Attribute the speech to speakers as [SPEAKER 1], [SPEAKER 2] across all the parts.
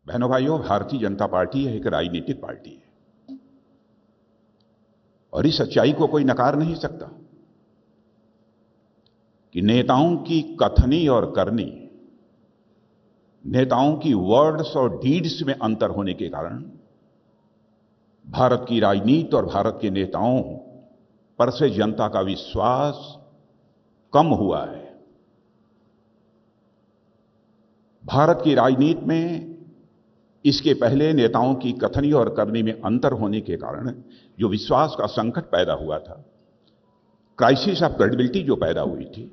[SPEAKER 1] बहनों भाइयों, भारतीय जनता पार्टी एक राजनीतिक पार्टी है और इस सच्चाई को कोई नकार नहीं सकता कि नेताओं की कथनी और करनी, नेताओं की वर्ड्स और डीड्स में अंतर होने के कारण भारत की राजनीति और भारत के नेताओं पर से जनता का विश्वास कम हुआ है। भारत की राजनीति में इसके पहले नेताओं की कथनी और करनी में अंतर होने के कारण जो विश्वास का संकट पैदा हुआ था, क्राइसिस ऑफ क्रेडिबिलिटी जो पैदा हुई थी,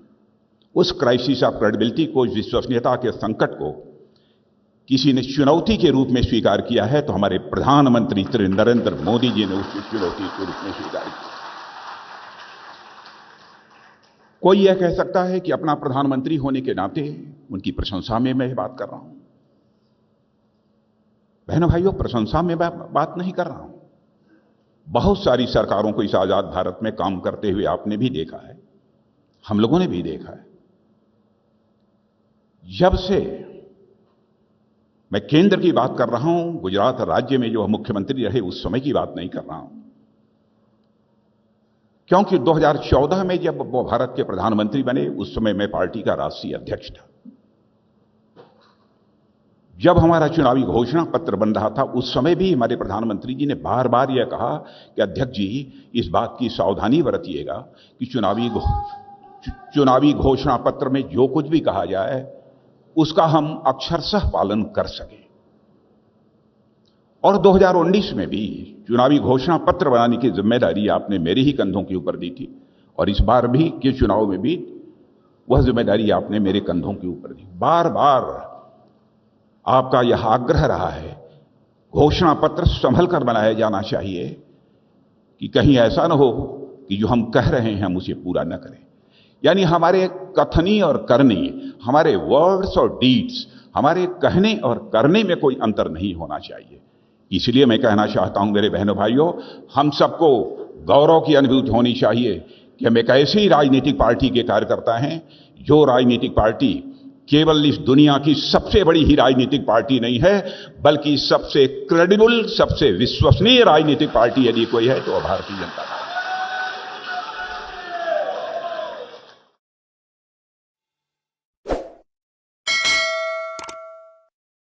[SPEAKER 1] उस क्राइसिस ऑफ क्रेडिबिलिटी को, विश्वसनीयता के संकट को किसी ने चुनौती के रूप में स्वीकार किया है तो हमारे प्रधानमंत्री श्री नरेंद्र मोदी जी ने उस चुनौती के रूप में स्वीकार किया। कोई यह कह सकता है कि अपना प्रधानमंत्री होने के नाते उनकी प्रशंसा में मैं बात कर रहा हूं। बहनों भाइयों, प्रशंसा में बात नहीं कर रहा हूं। बहुत सारी सरकारों को इस आजाद भारत में काम करते हुए आपने भी देखा है, हम लोगों ने भी देखा है। जब से मैं केंद्र की बात कर रहा हूं, गुजरात राज्य में जो मुख्यमंत्री रहे उस समय की बात नहीं कर रहा हूं, क्योंकि 2014 में जब वो भारत के प्रधानमंत्री बने उस समय मैं पार्टी का राष्ट्रीय अध्यक्ष था। जब हमारा चुनावी घोषणा पत्र बन रहा था उस समय भी हमारे प्रधानमंत्री जी ने बार बार यह कहा कि अध्यक्ष जी, इस बात की सावधानी बरतिएगा कि चुनावी घोषणा पत्र में जो कुछ भी कहा जाए उसका हम अक्षरशः पालन कर सकें। और 2019 में भी चुनावी घोषणा पत्र बनाने की जिम्मेदारी आपने मेरे ही कंधों के ऊपर दी थी और इस बार भी के चुनाव में भी वह जिम्मेदारी आपने मेरे कंधों के ऊपर दी। बार बार आपका यह आग्रह रहा है, घोषणा पत्र संभल कर बनाया जाना चाहिए कि कहीं ऐसा न हो कि जो हम कह रहे हैं हम उसे पूरा न करें। यानी हमारे कथनी और करनी, हमारे वर्ड्स और डीड्स, हमारे कहने और करने में कोई अंतर नहीं होना चाहिए। इसलिए मैं कहना चाहता हूं मेरे बहनों भाइयों, हम सबको गौरव की अनुभूति होनी चाहिए कि हम एक ऐसी राजनीतिक पार्टी के कार्यकर्ता हैं जो राजनीतिक पार्टी केवल इस दुनिया की सबसे बड़ी ही राजनीतिक पार्टी नहीं है, बल्कि सबसे क्रेडिबल, सबसे विश्वसनीय राजनीतिक पार्टी यदि कोई है तो भारतीय जनता पार्टी।